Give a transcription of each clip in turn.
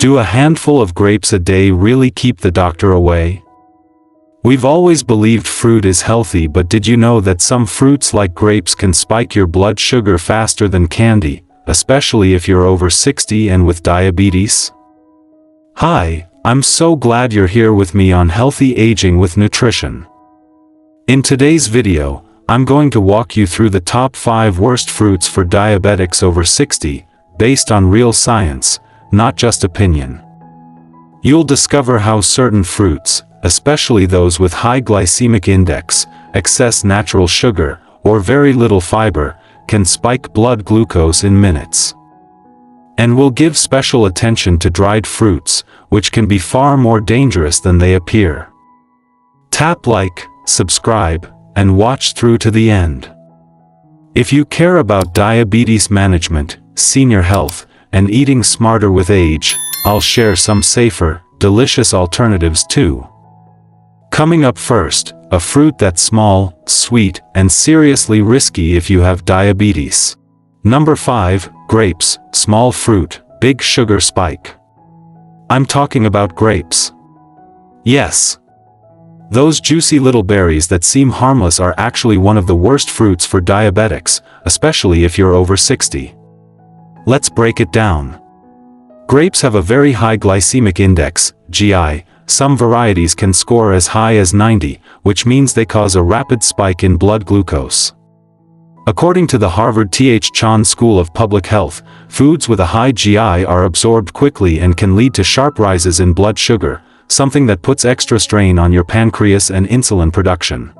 Do a handful of grapes a day really keep the doctor away? We've always believed fruit is healthy, but did you know that some fruits like grapes can spike your blood sugar faster than candy, especially if you're over 60 and with diabetes? Hi, I'm so glad you're here with me on Healthy Aging with Nutrition. In today's video, I'm going to walk you through the top 5 worst fruits for diabetics over 60, based on real science, not just opinion. You'll discover how certain fruits, especially those with high glycemic index, excess natural sugar, or very little fiber, can spike blood glucose in minutes. And we'll give special attention to dried fruits, which can be far more dangerous than they appear. Tap like, subscribe, and watch through to the end. If you care about diabetes management, senior health, and eating smarter with age, I'll share some safer, delicious alternatives too. Coming up first, a fruit that's small, sweet, and seriously risky if you have diabetes. Number 5, grapes, small fruit, big sugar spike. I'm talking about grapes. Yes. Those juicy little berries that seem harmless are actually one of the worst fruits for diabetics, especially if you're over 60. Let's break it down. Grapes have a very high glycemic index, GI. Some varieties can score as high as 90, which means they cause a rapid spike in blood glucose. According to the Harvard Th Chan School of Public Health, foods with a high GI are absorbed quickly and can lead to sharp rises in blood sugar, something that puts extra strain on your pancreas and insulin production.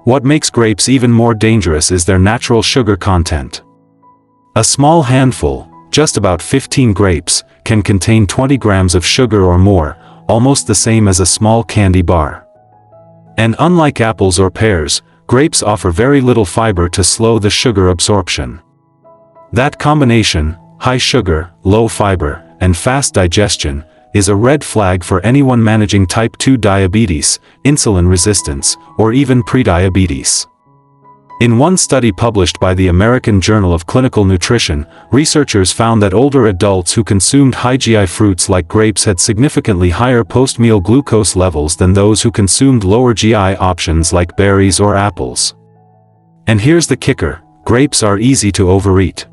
What makes grapes even more dangerous is their natural sugar content. A small handful, just about 15 grapes, can contain 20 grams of sugar or more, almost the same as a small candy bar. And unlike apples or pears, grapes offer very little fiber to slow the sugar absorption. That combination, high sugar, low fiber, and fast digestion, is a red flag for anyone managing type 2 diabetes, insulin resistance, or even prediabetes. In one study published by the American Journal of Clinical Nutrition, researchers found that older adults who consumed high GI fruits like grapes had significantly higher post-meal glucose levels than those who consumed lower GI options like berries or apples. And here's the kicker: grapes are easy to overeat.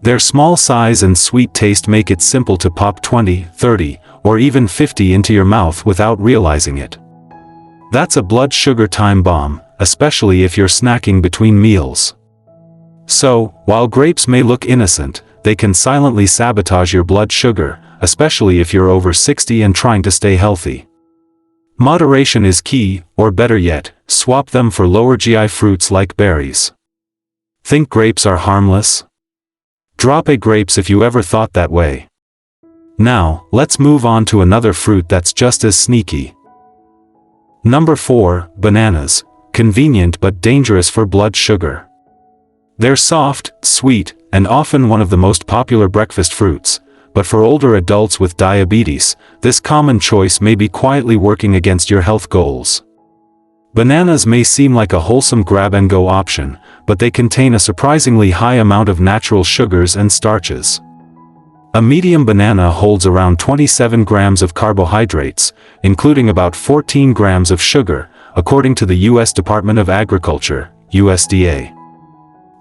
Their small size and sweet taste make it simple to pop 20, 30, or even 50 into your mouth without realizing it. That's a blood sugar time bomb, especially if you're snacking between meals. So, while grapes may look innocent, they can silently sabotage your blood sugar, especially if you're over 60 and trying to stay healthy. Moderation is key, or better yet, swap them for lower GI fruits like berries. Think grapes are harmless? Drop a grapes if you ever thought that way. Now, let's move on to another fruit that's just as sneaky. Number 4, bananas. Convenient but dangerous for blood sugar. They're soft, sweet, and often one of the most popular breakfast fruits, but for older adults with diabetes, this common choice may be quietly working against your health goals. Bananas may seem like a wholesome grab-and-go option, but they contain a surprisingly high amount of natural sugars and starches. A medium banana holds around 27 grams of carbohydrates, including about 14 grams of sugar, according to the U.S. Department of Agriculture, USDA.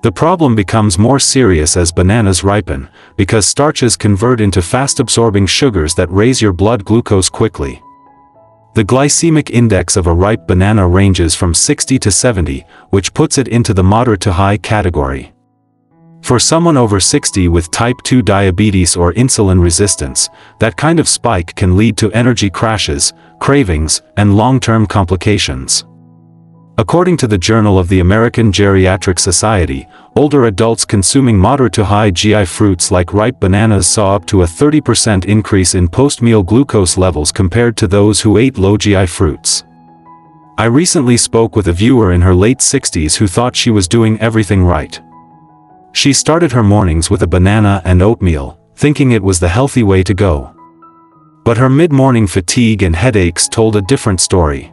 The problem becomes more serious as bananas ripen, because starches convert into fast-absorbing sugars that raise your blood glucose quickly. The glycemic index of a ripe banana ranges from 60 to 70, which puts it into the moderate to high category. For someone over 60 with type 2 diabetes or insulin resistance, that kind of spike can lead to energy crashes, cravings, and long-term complications. According to the Journal of the American Geriatric Society, older adults consuming moderate to high GI fruits like ripe bananas saw up to a 30% increase in post-meal glucose levels compared to those who ate low GI fruits. I recently spoke with a viewer in her late 60s who thought she was doing everything right. She started her mornings with a banana and oatmeal, thinking it was the healthy way to go. But her mid-morning fatigue and headaches told a different story.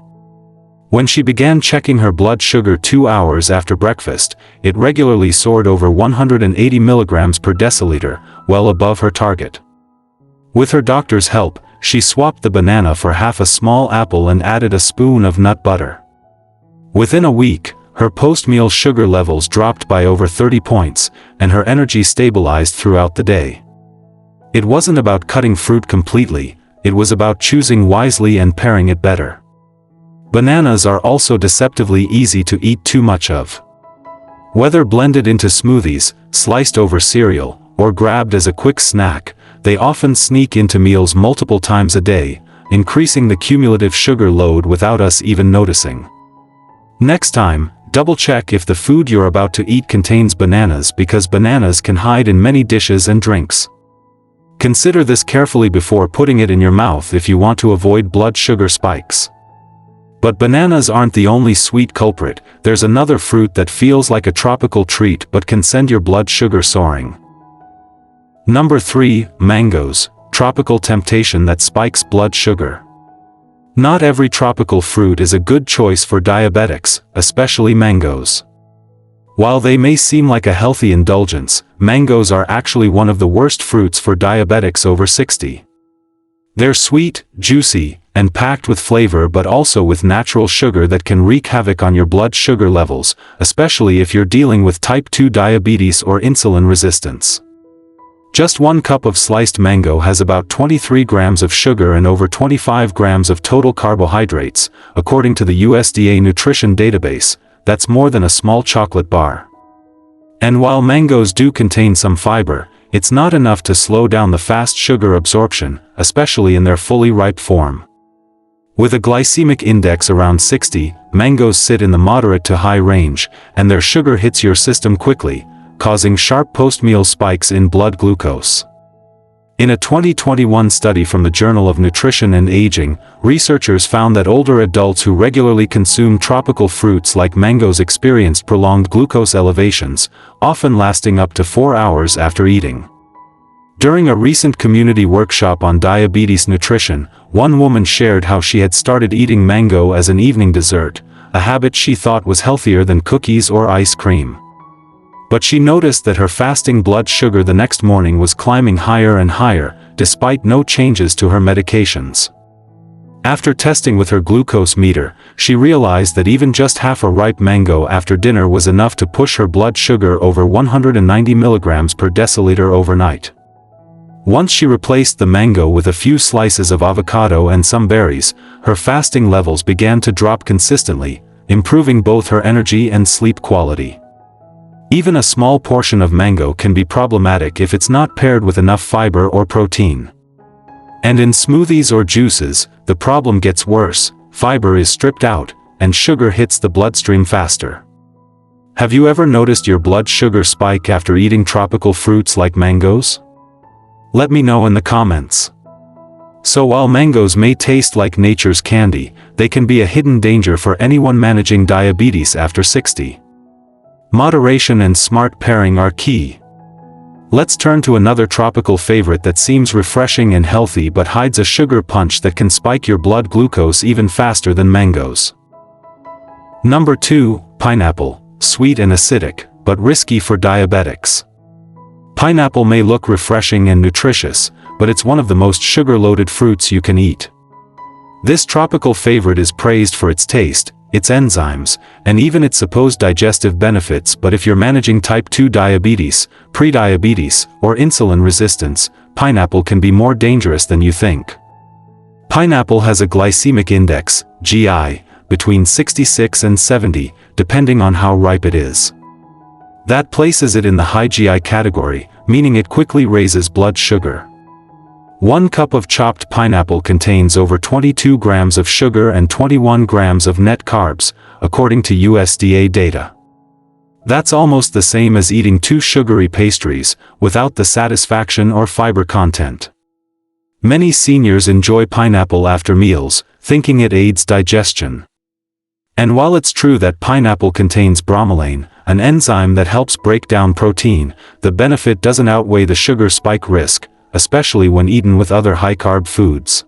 When she began checking her blood sugar 2 hours after breakfast, it regularly soared over 180 milligrams per deciliter, well above her target. With her doctor's help, she swapped the banana for half a small apple and added a spoon of nut butter. Within a week, her post-meal sugar levels dropped by over 30 points, and her energy stabilized throughout the day. It wasn't about cutting fruit completely, it was about choosing wisely and pairing it better. Bananas are also deceptively easy to eat too much of. Whether blended into smoothies, sliced over cereal, or grabbed as a quick snack, they often sneak into meals multiple times a day, increasing the cumulative sugar load without us even noticing. Next time, double-check if the food you're about to eat contains bananas, because bananas can hide in many dishes and drinks. Consider this carefully before putting it in your mouth if you want to avoid blood sugar spikes. But bananas aren't the only sweet culprit. There's another fruit that feels like a tropical treat but can send your blood sugar soaring. Number 3, mangoes, tropical temptation that spikes blood sugar. Not every tropical fruit is a good choice for diabetics, especially mangoes. While they may seem like a healthy indulgence, mangoes are actually one of the worst fruits for diabetics over 60. They're sweet, juicy, and packed with flavor, but also with natural sugar that can wreak havoc on your blood sugar levels, especially if you're dealing with type 2 diabetes or insulin resistance. Just 1 cup of sliced mango has about 23 grams of sugar and over 25 grams of total carbohydrates, according to the USDA nutrition database. That's more than a small chocolate bar. And while mangoes do contain some fiber, it's not enough to slow down the fast sugar absorption, especially in their fully ripe form. With a glycemic index around 60, mangoes sit in the moderate to high range, and their sugar hits your system quickly, causing sharp post-meal spikes in blood glucose. In a 2021 study from the Journal of Nutrition and Aging, researchers found that older adults who regularly consume tropical fruits like mangoes experienced prolonged glucose elevations, often lasting up to 4 hours after eating. During a recent community workshop on diabetes nutrition, one woman shared how she had started eating mango as an evening dessert, a habit she thought was healthier than cookies or ice cream. But she noticed that her fasting blood sugar the next morning was climbing higher and higher, despite no changes to her medications. After testing with her glucose meter, she realized that even just half a ripe mango after dinner was enough to push her blood sugar over 190 milligrams per deciliter overnight. Once she replaced the mango with a few slices of avocado and some berries, her fasting levels began to drop consistently, improving both her energy and sleep quality. Even a small portion of mango can be problematic if it's not paired with enough fiber or protein. And in smoothies or juices, the problem gets worse. Fiber is stripped out, and sugar hits the bloodstream faster. Have you ever noticed your blood sugar spike after eating tropical fruits like mangoes? Let me know in the comments. So while mangoes may taste like nature's candy, they can be a hidden danger for anyone managing diabetes after 60. Moderation and smart pairing are key. Let's turn to another tropical favorite that seems refreshing and healthy but hides a sugar punch that can spike your blood glucose even faster than mangoes. Number 2, pineapple, sweet and acidic, but risky for diabetics. Pineapple may look refreshing and nutritious, but it's one of the most sugar-loaded fruits you can eat. This tropical favorite is praised for its taste, its enzymes, and even its supposed digestive benefits, but if you're managing type 2 diabetes, prediabetes, or insulin resistance, pineapple can be more dangerous than you think. Pineapple has a glycemic index, GI, between 66 and 70, depending on how ripe it is. That places it in the high GI category, meaning it quickly raises blood sugar. 1 cup of chopped pineapple contains over 22 grams of sugar and 21 grams of net carbs, according to USDA data. That's almost the same as eating 2 sugary pastries, without the satisfaction or fiber content. Many seniors enjoy pineapple after meals, thinking it aids digestion. And while it's true that pineapple contains bromelain, an enzyme that helps break down protein, the benefit doesn't outweigh the sugar spike risk, especially when eaten with other high-carb foods.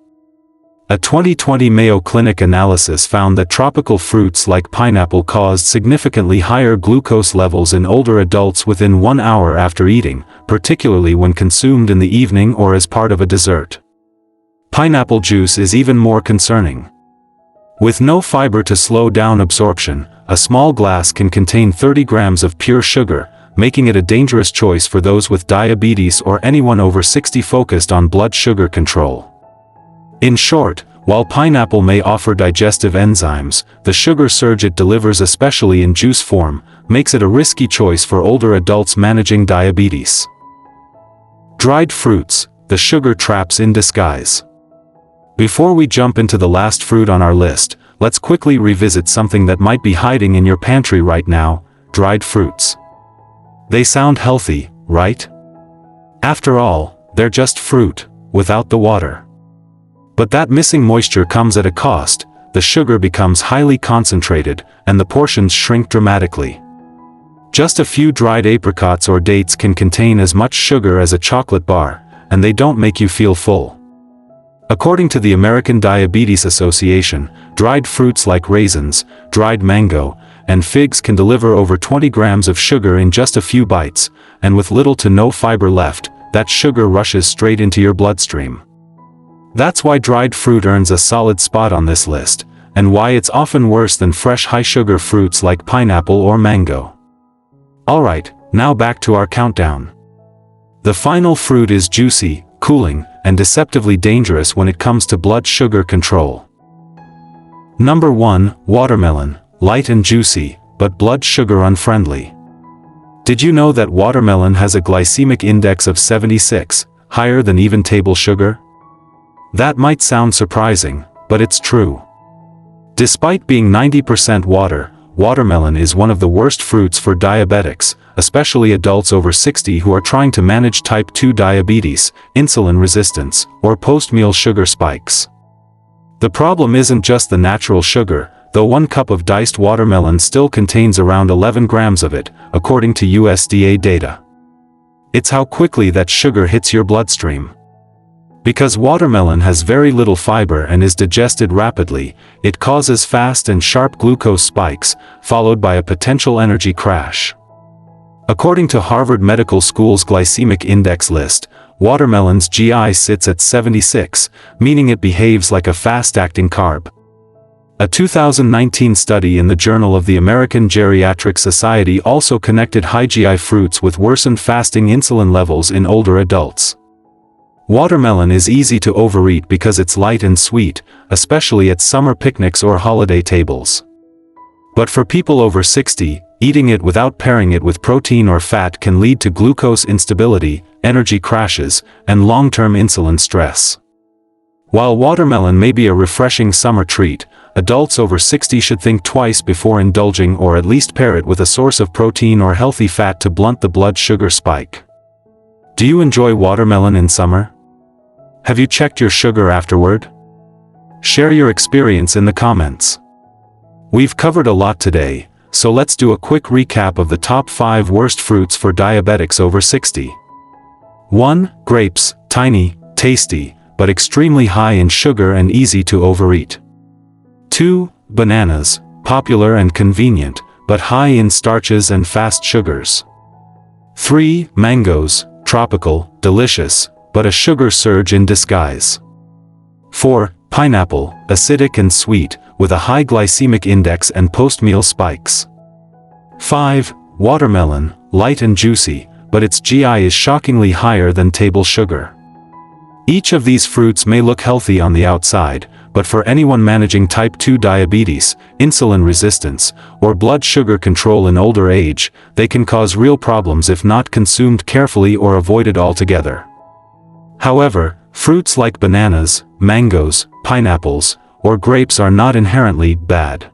A 2020 Mayo Clinic analysis found that tropical fruits like pineapple caused significantly higher glucose levels in older adults within 1 hour after eating, particularly when consumed in the evening or as part of a dessert. Pineapple juice is even more concerning. With no fiber to slow down absorption, a small glass can contain 30 grams of pure sugar, making it a dangerous choice for those with diabetes or anyone over 60 focused on blood sugar control. In short, while pineapple may offer digestive enzymes, the sugar surge it delivers, especially in juice form, makes it a risky choice for older adults managing diabetes. Dried fruits, the sugar traps in disguise. Before we jump into the last fruit on our list, let's quickly revisit something that might be hiding in your pantry right now: dried fruits. They sound healthy, right? After all, they're just fruit, without the water. But that missing moisture comes at a cost. The sugar becomes highly concentrated, and the portions shrink dramatically. Just a few dried apricots or dates can contain as much sugar as a chocolate bar, and they don't make you feel full. According to the American Diabetes Association, dried fruits like raisins, dried mango, and figs can deliver over 20 grams of sugar in just a few bites, and with little to no fiber left, that sugar rushes straight into your bloodstream. That's why dried fruit earns a solid spot on this list, and why it's often worse than fresh high-sugar fruits like pineapple or mango. Alright, now back to our countdown. The final fruit is juicy, cooling, and deceptively dangerous when it comes to blood sugar control. Number 1, watermelon, light and juicy, but blood sugar unfriendly. Did you know that watermelon has a glycemic index of 76, higher than even table sugar? That might sound surprising, but it's true. Despite being 90% water, watermelon is one of the worst fruits for diabetics, especially adults over 60 who are trying to manage type 2 diabetes, insulin resistance, or post-meal sugar spikes. The problem isn't just the natural sugar, though 1 cup of diced watermelon still contains around 11 grams of it, according to USDA data. It's how quickly that sugar hits your bloodstream. Because watermelon has very little fiber and is digested rapidly, it causes fast and sharp glucose spikes, followed by a potential energy crash. According to Harvard Medical School's glycemic index list, watermelon's GI sits at 76, meaning it behaves like a fast-acting carb. A 2019 study in the Journal of the American Geriatric Society also connected high GI fruits with worsened fasting insulin levels in older adults. Watermelon is easy to overeat because it's light and sweet, especially at summer picnics or holiday tables. But for people over 60, eating it without pairing it with protein or fat can lead to glucose instability, energy crashes, and long-term insulin stress. While watermelon may be a refreshing summer treat, adults over 60 should think twice before indulging, or at least pair it with a source of protein or healthy fat to blunt the blood sugar spike. Do you enjoy watermelon in summer? Have you checked your sugar afterward? Share your experience in the comments. We've covered a lot today, so let's do a quick recap of the top 5 worst fruits for diabetics over 60. 1. Grapes, tiny, tasty, but extremely high in sugar and easy to overeat. 2. Bananas, popular and convenient, but high in starches and fast sugars. 3. Mangoes, tropical, delicious, but a sugar surge in disguise. 4. Pineapple, acidic and sweet, with a high glycemic index and post-meal spikes. 5. Watermelon, light and juicy, but its GI is shockingly higher than table sugar. Each of these fruits may look healthy on the outside, but for anyone managing type 2 diabetes, insulin resistance, or blood sugar control in older age, they can cause real problems if not consumed carefully or avoided altogether. However, fruits like bananas, mangoes, pineapples, or grapes are not inherently bad.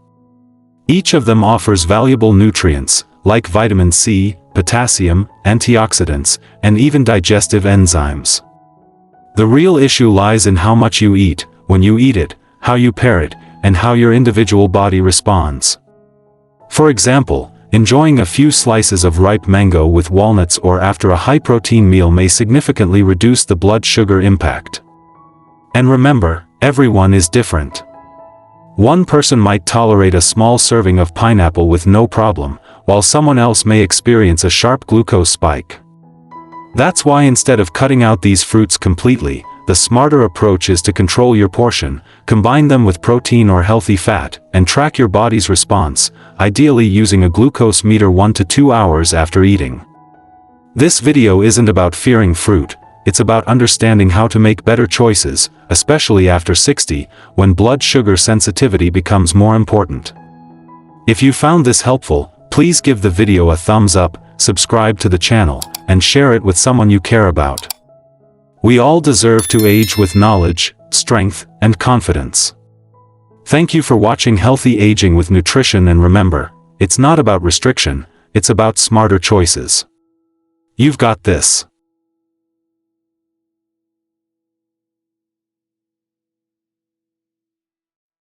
Each of them offers valuable nutrients, like vitamin C, potassium, antioxidants, and even digestive enzymes. The real issue lies in how much you eat, when you eat it, how you pair it, and how your individual body responds. For example, enjoying a few slices of ripe mango with walnuts or after a high-protein meal may significantly reduce the blood sugar impact. And remember, Everyone is different. One person might tolerate a small serving of pineapple with no problem, while someone else may experience a sharp glucose spike. That's why instead of cutting out these fruits completely, the smarter approach is to control your portion, combine them with protein or healthy fat, and track your body's response, ideally using a glucose meter 1 to 2 hours after eating. This video isn't about fearing fruit, it's about understanding how to make better choices, especially after 60, when blood sugar sensitivity becomes more important. If you found this helpful, please give the video a thumbs up, subscribe to the channel, and share it with someone you care about. We all deserve to age with knowledge, strength, and confidence. Thank you for watching Healthy Aging with Nutrition, and remember, it's not about restriction, it's about smarter choices. You've got this.